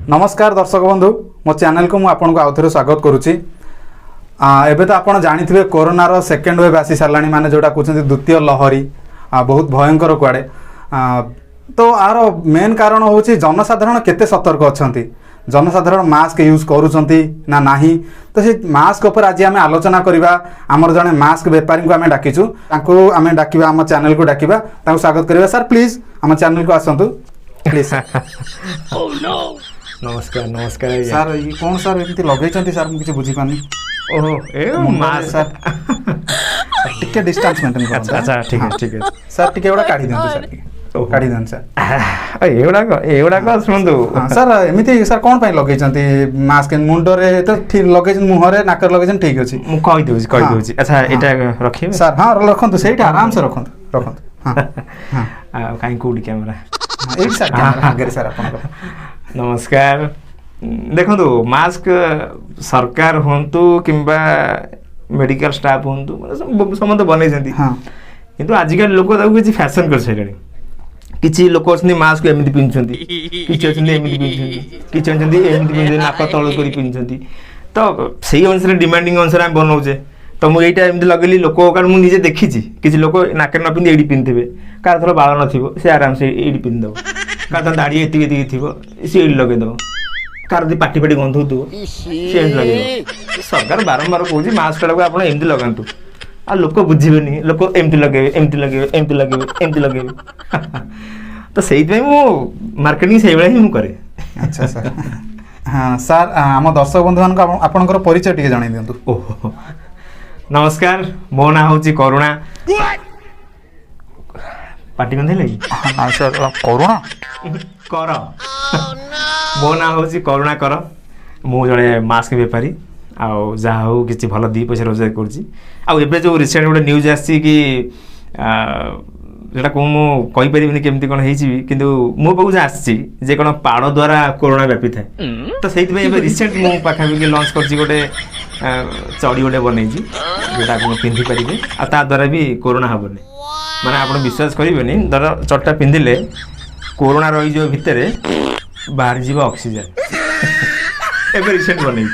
नमस्कार दर्शक बंधु मो चैनल को मुझे आउ थे स्वागत करुच्ची। एबे तो आप जानी कोरोनार सेकेंड वेव आसी सारा माने जोटा कहते द्वितीय लहरी बहुत भयंकर कुआड़े। तो आर मेन कारण हूँ जनसाधारण केते सतर्क अच्छा, जनसाधारण मास्क यूज करुँच ना नहीं। तो से मास्क उपर आज आम आलोचना करवा। आमर जड़े मास्क बेपारी को आम डाकिचु, आम डाकिबा आम चैनल को डाकिबा, स्वागत करवा। सर प्लीज आम चैनल को आसतु प्लीज। नमस्कार नमस्कार सर ये कौन सर एमती लगे सर मुझे बुझी पानी। ओहो ए मास्क सर टिके डिस्टेंस मेंटेन करो। अच्छा ठीक है ठीक है सर टिके एडा काढी दियंतु सर, काढी दियंतु सर। एगुड़ा शुणु सर एमती सर कौन पाई लगे मास्क मुंडरे तो ठीक लगे मुहरे नाकर लगे ठीक अछि मु कहि देउछि कहि देउछि। अच्छा एटा रखिबे सर। हां रखंतु सेटा आराम से रखंतु रखंतु। हां हां काई कोडी कैमरा एई सर कैमरा आगे सर आपन। नमस्कार। देखो मास्क सरकार हूँ किंबा मेडिकल स्टाफ हूँ समस्त बन किंतु आजिकल लोक किसी फैशन कर सारे। किसी लोक अच्छा मास्क एमती पिंधुंट किसी अच्छा एमती पिंधुंट किसी अच्छा एमती पिंधुंट नाक तल कर पिंधुंट। तो से अनुसार डिमांडिंग अनुसार आम बनाऊे। तो मुझे एमती लगेली लोक कारण मुझे देखी किसी लोक नाक न पिंधि ये पिंधे कार थोड़ा बाल न सी आराम से ये पिंधिदेव कार दाढ़ी एति थी सी लगेदेव कार पाटी फाटी गंधु सी लगे। सरकार बारंबार कौन मास्क टाक आप एमती लगातु आ लोक बुझे लोक एमती लगे एमती लगे एमती लगे एमती लगे। तो से मार्केटिंग से भाई ही करे। अच्छा सर। हाँ सर आम दर्शक बंधु मान आपंकर परिचय टी जन दिंतु। ओहो नमस्कार मो ना हूँ करुणा। पाटी गंधे लगी सर करुणा कर मो ना हूँ करुणा कर। मु जड़े मास्क बेपारी आउ जहाँ हो कि भल दी पैसा रोजगार कर। जो रिसेंट गोटे न्यूज आसी कि जोटा कौन मुझे केमती कौन कि मो पाक जहाँ आसी कौन पाड़ द्वारा कोरोना व्यापी थाए। तो से रिसेंट मो पाखापाखि लंच कर गोटे चढ़ी गोटे बनई जोटा आप पिंधि पारे आ द्वारा भी कोरोना हेनी। माने आप विश्वास करेंगे धर चटा पिंधिले कोरोना रही भितर बाहर जीव ऑक्सीजन। एबे रिसेंट बनई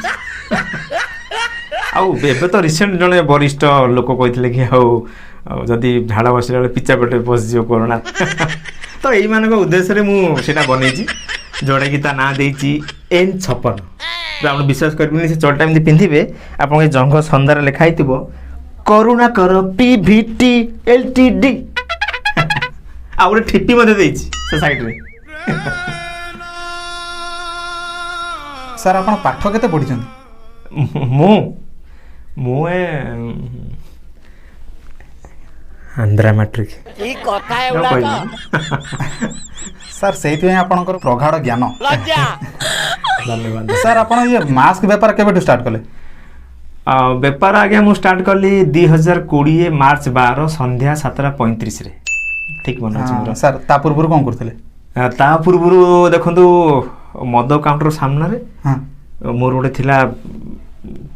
आउ तो रिसेंट जड़े वरिष्ठ लोक कहते कि जदि झाड़ा बस पिचा पेटे पशिज कोरोना। तो यही मान उद्देश्य मुझे बनई जोटा कि ना देती N56। आप विश्वास करेंगे से चलटा एमती पिंधे आप जंघ सन्दार लिखाई करुणा कर PVT LTD आ गोटे ठिपी से साइड में। सर आप पाठ केते पढ़ी? मु आंध्रा मैट्रिक सर से आपनकर प्रगाढ़ ज्ञान। धन्यवाद सर आप ये मास्क बेपार केबेठु स्टार्ट कले? बेपार आज्ञा मुझे स्टार्ट कली 2020 मार्च 12 संध्या 7:35 रे। ठीक मन अछि सर ता पूर्व कौन करथिले? ता पूर्व देखंतु मद काउंटर सामना रे मोर गोटे थिला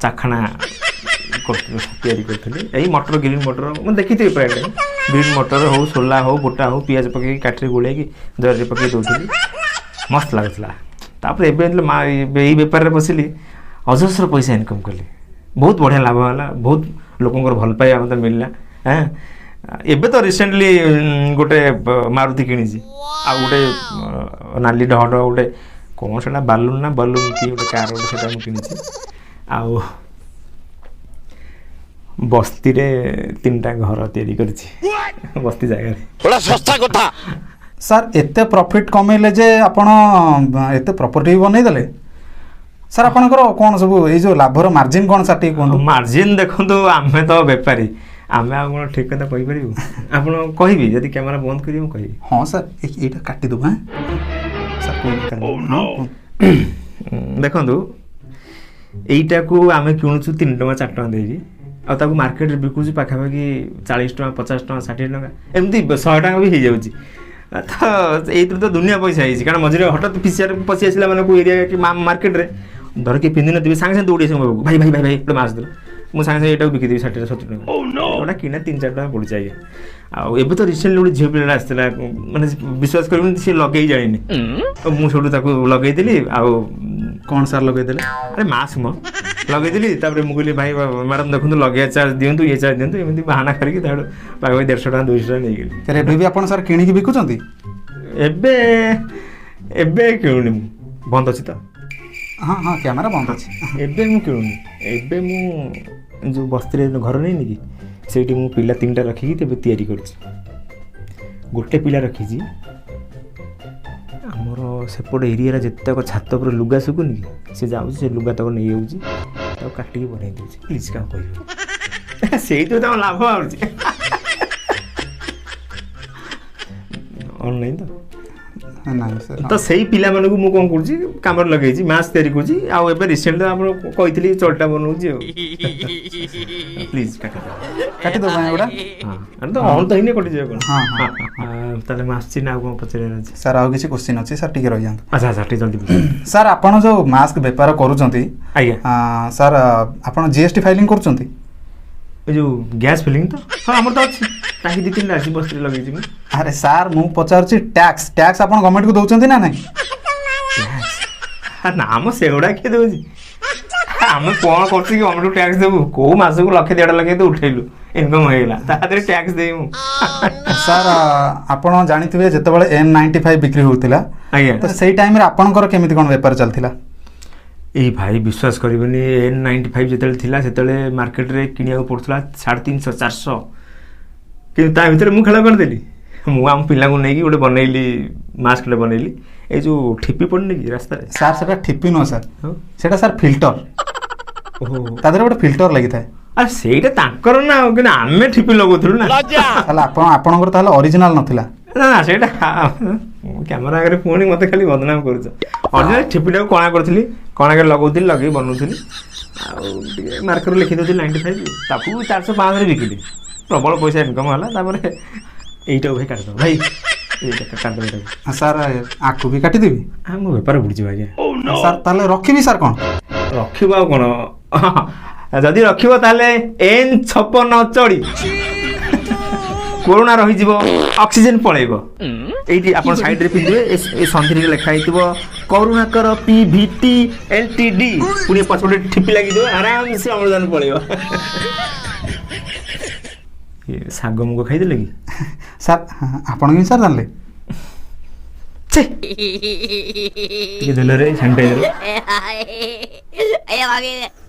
चाखना तैयारी करथिले। एई मटर ग्रीन मटर मैं देखी थी प्राय ग्रीन मटर हो सोला हो बोटा हो पियाज पके काटरे गोले की दर रे पके दोथली मस्त लागतला। तापर एई बेपार रे बसिली अजस्र पैसा इनकम कली। बहुत बढ़िया लाभ है, बहुत लोकंर भल पाइबा मतलब मिलला। हाँ एबे तो रिसेंटली गोटे मारुति किणी आ गोटे नाली डहड गोटे कौन से बालून ना बलून कि गोटे कार गोटे से किणी आउ बस्ती रे 3टा घर तैयारी करछि बस्ती जगह बड़ा सस्ता कथा। सर एते प्रॉफिट कमेले जे आपण एते प्रॉपर्टी बनै देले। सर आपनकर कौन सब ये जो लाभर मार्जिन कौन सा ठीक कहूँ? मार्जिन देखो आमे तो बेपारी आमे आप ठीक कथा कहि परिबो आपण कहबी जदि कैमरा बंद करियो कहबी। हां सर एटा काटी दो। हां सर कोन देखो एटा को आमे किणुछु 3 टका 4 टका देबी आ ताको मार्केट रे बिकुछु पाखापाखि 40 टका 50 टका 60 टका एमती 100 टका भी हो जाउची। तो ये तो दुनिया पैसा है कारण मझे हठात पीसीआर पशि आसला माने को एरिया कि मार्केट रे धर के पिंधि नथिबे सांगे सांगे दौड़ी भाई भाई भाई भाई मास्क दे ମୁଁ ସାଙ୍ଗେ ସାଙ୍ଗେ ଏଇଟାକୁ ବିକିଦେବି 60-70 ଟଙ୍କା ଏଗୁଡ଼ା କିଣା 3-4 ଟଙ୍କା ପଡ଼ୁଛି ଆଜ୍ଞା। ଆଉ ଏବେ ତ ରିସେଣ୍ଟଲି ଗୋଟେ ଝିଅ ପିଲାଟା ଆସିଥିଲା ମାନେ ବିଶ୍ୱାସ କରିବୁନି ସେ ଲଗେଇ ଜାଣିନି ତ ମୁଁ ସେଠୁ ତାକୁ ଲଗେଇଦେଲି। ଆଉ କ'ଣ ସାର୍ ଲଗେଇଦେଲେ? ଆରେ ମାସ୍କ ମ ଲଗେଇଦେଲି। ତାପରେ ମୁଁ କହିଲି ଭାଇ ମ୍ୟାଡ଼ାମ୍ ଦେଖନ୍ତୁ ଲଗେଇବା ଚାର୍ଜ ଦିଅନ୍ତୁ ଇଏ ଚାର୍ଜ ଦିଅନ୍ତୁ ଏମିତି ବାହାନା କରିକି ତାଠୁ ପାଖାପାଖି 150 ଟଙ୍କା 200 ଟଙ୍କା ନେଇଗଲି। ସାର୍ ଏବେ ବି ଆପଣ ସାର୍ କିଣିକି ବିକୁଛନ୍ତି? ଏବେ ଏବେ କିଣୁନି ମୁଁ ବନ୍ଦ ଅଛି ତ। ହଁ ହଁ କ୍ୟାମେରା ବନ୍ଦ ଅଛି। ଏବେ ମୁଁ କିଣୁନି। ଏବେ ମୁଁ ଯେଉଁ ବସ୍ତିରେ ଘର ନେଇନି କି ସେଇଠି ମୁଁ ପିଲା 3ଟା ରଖିକି ତେବେ ତିଆରି କରୁଛି। ଗୋଟେ ପିଲା ରଖିଛି ଆମର ସେପଟ ଏରିଆରେ ଯେତେକ ଛାତ ଉପରେ ଲୁଗା ଶୁଖୁନି କି ସେ ଯାଉଛି ସେ ଲୁଗା ତକ ନେଇଯାଉଛି ତାକୁ କାଟିକି ବନେଇ ଦେଉଛି। ପ୍ଲିଜ୍ କାହାକୁ କହିବ ସେଇଥିରୁ ତାଙ୍କ ଲାଭ ଆସୁଛି ଅନଲାଇନ୍ ତ। ନାଇଁ ସାର୍ ତ ସେଇ ପିଲାମାନଙ୍କୁ ମୁଁ କ'ଣ କରୁଛି କାମରେ ଲଗେଇଛି ମାସ୍କ ତିଆରି କରୁଛି। ଆଉ ଏବେ ରିସେଣ୍ଟ ଆପଣ କହିଥିଲି ଚଲଟା ବନଉଛି ଆଉ ପ୍ଲିଜ୍ କାଟିଦେବ ଏଗୁଡ଼ା। ହଁ ତ ଅନ୍ ତ ହେଇନି କଟିଯିବ କ'ଣ। ହଁ ହଁ ତାହେଲେ ମୁଁ ଆସିଛି ନା ଆଉ କ'ଣ ପଚାରିବାର ଅଛି? ସାର୍ ଆଉ କିଛି କୋଶ୍ଚିନ୍ ଅଛି ସାର୍ ଟିକେ ରହିଯାଆନ୍ତୁ। ଆଚ୍ଛା ଆଚ୍ଛା ଟିକେ ଜଲ୍ଦି ସାର୍ ଆପଣ ଯେଉଁ ମାସ୍କ ବେପାର କରୁଛନ୍ତି ଆଜ୍ଞା ସାର୍ ଆପଣ GST ଫାଇଲିଂ କରୁଛନ୍ତି? ଏ ଯେଉଁ ଗ୍ୟାସ୍ ଫିଲିଂ ତ ହଁ ଆମର ତ ଅଛି ଟାଙ୍କି 2-3ଟା ଅଛି ବସ୍ତିରେ ଲଗେଇଛି ମୁଁ। ଆରେ ସାର୍ ମୁଁ ପଚାରୁଛି ଟ୍ୟାକ୍ସ ଆପଣ ଗଭର୍ଣ୍ଣମେଣ୍ଟକୁ ଦେଉଛନ୍ତି ନା ନାହିଁ? ନା ଆମ ସେଗୁଡ଼ା କିଏ ଦେଉଛି? ଆମେ କ'ଣ କରୁଛୁ କି ଗଭର୍ଣ୍ଣମେଣ୍ଟକୁ ଟ୍ୟାକ୍ସ ଦେବୁ? କେଉଁ ମାସକୁ 1-1.5 ଲକ୍ଷ ତ ଉଠେଇଲୁ ଇନକମ୍ ହେଇଗଲା ତା ଦେହରେ ଟ୍ୟାକ୍ସ ଦେବି ମୁଁ। ସାର୍ ଆପଣ ଜାଣିଥିବେ ଯେତେବେଳେ N95 ବିକ୍ରି ହେଉଥିଲା ଆଜ୍ଞା ତ ସେଇ ଟାଇମ୍ରେ ଆପଣଙ୍କର କେମିତି କ'ଣ ବେପାର ଚାଲିଥିଲା? ଏଇ ଭାଇ ବିଶ୍ୱାସ କରିବେନି N95 ଯେତେବେଳେ ଥିଲା ସେତେବେଳେ ମାର୍କେଟରେ କିଣିବାକୁ ପଡ଼ୁଥିଲା 350-400 କିନ୍ତୁ ତା ଭିତରେ ମୁଁ ଖେଳ କରିଦେଲି। ମୁଁ ଆମ ପିଲାଙ୍କୁ ନେଇକି ଗୋଟେ ବନେଇଲି ମାସ୍କଟେ ବନେଇଲି ଏଇ ଯେଉଁ ଠିପି ପଡ଼ୁନି କି ରାସ୍ତାରେ। ସାର୍ ସେଟା ଠିପି ନୁହଁ ସାର୍ ସେଟା ସାର୍ ଫିଲ୍ଟର। ଓହୋ ତା ଦେହରେ ଗୋଟେ ଫିଲ୍ଟର ଲାଗିଥାଏ। ଆରେ ସେଇଟା ତାଙ୍କର ନା ଆଉ କିନ୍ତୁ ଆମେ ଠିପି ଲଗାଉଥିଲୁ ନା। ତାହେଲେ ଆପଣଙ୍କର ତାହେଲେ ଅରିଜିନାଲ ନଥିଲା? ନା ନା ସେଇଟା କ୍ୟାମେରା ଆଗରେ ପୁଣି ମୋତେ ଖାଲି ବଦନାମ କରୁଛ। ଅରିଜିନାଲ ଠିପିଟାକୁ କଣା କରିଥିଲି କଣାରେ ଲଗାଉଥିଲି ଲଗେଇ ବନଉଥିଲି ଆଉ ଟିକେ ମାର୍କେଟରେ ଲେଖିଦେଉଥିଲି 95 ତାକୁ 400-500ରେ ବିକିଲି ପ୍ରବଳ ପଇସା ଇନକମ୍ ହେଲା। ତାପରେ এইটাও ভাই কাটি দাও ভাই এইটা কাটি দাও এটা ସାର୍ ଆକୁ ବି କାଟିଦେବି? ମୋ ବେପାର ବୁଡ଼ିଯିବ ଆଜ୍ଞା। ସାର୍ ତାହେଲେ ରଖିବି ସାର୍ କ'ଣ? ରଖିବ ଆଉ କ'ଣ ଯଦି ରଖିବ ତାହେଲେ N56 କୋରୋନା ରହିଯିବ ଅକ୍ସିଜେନ୍ ପଳେଇବ। এইটি ଆପଣ ସାଇଡ଼ରେ ପିନ୍ଧିବେ ଏ ସନ୍ଧିରେ ଲେଖା ହେଇଥିବ କରୁଣାକର PVT LTD ପୁଣି ପଛପଟେ ଠିପି ଲାଗିଥିବ ଆରାମସେ ଅମ୍ଳଜାନ ପଳେଇବ। ଶାଗ ମୁଗ ଖାଇଦେଲେ କି ସାର୍ ଆପଣ କେମିତି ସାର୍ ଜାଣିଲେ?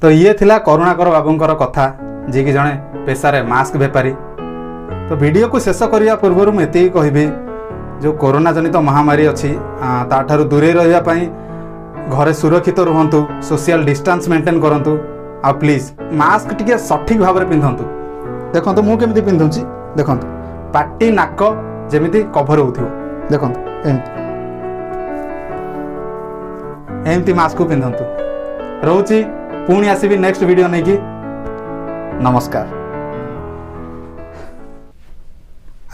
ତ ଇଏ ଥିଲା କରୁଣାକର ବାବୁଙ୍କର କଥା ଯିଏକି ଜଣେ ପେଶାରେ ମାସ୍କ ବେପାରୀ। ତ ଭିଡ଼ିଓକୁ ଶେଷ କରିବା ପୂର୍ବରୁ ମୁଁ ଏତିକି କହିବି ଯେଉଁ କରୋନା ଜନିତ ମହାମାରୀ ଅଛି ତାଠାରୁ ଦୂରେଇ ରହିବା ପାଇଁ ଘରେ ସୁରକ୍ଷିତ ରୁହନ୍ତୁ, ସୋସିଆଲ ଡିଷ୍ଟାନ୍ସ ମେଣ୍ଟେନ୍ କରନ୍ତୁ ଆଉ ପ୍ଲିଜ୍ ମାସ୍କ ଟିକେ ସଠିକ୍ ଭାବରେ ପିନ୍ଧନ୍ତୁ। ଦେଖନ୍ତୁ ମୁଁ କେମିତି ପିନ୍ଧୁଛି ଦେଖନ୍ତୁ ପାଟି ନାକ ଯେମିତି କଭର ହେଉଥିବ ଦେଖନ୍ତୁ ଏମିତି ମାସ୍କକୁ ପିନ୍ଧନ୍ତୁ। ରହୁଛି ପୁଣି ଆସିବି ନେକ୍ସଟ ଭିଡ଼ିଓ ନେଇକି। ନମସ୍କାର।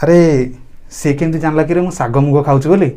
ଆରେ ସେ କେମିତି ଜାଣିଲା କି ରେ ମୁଁ ଶାଗ ମୁଗ ଖାଉଛି ବୋଲି?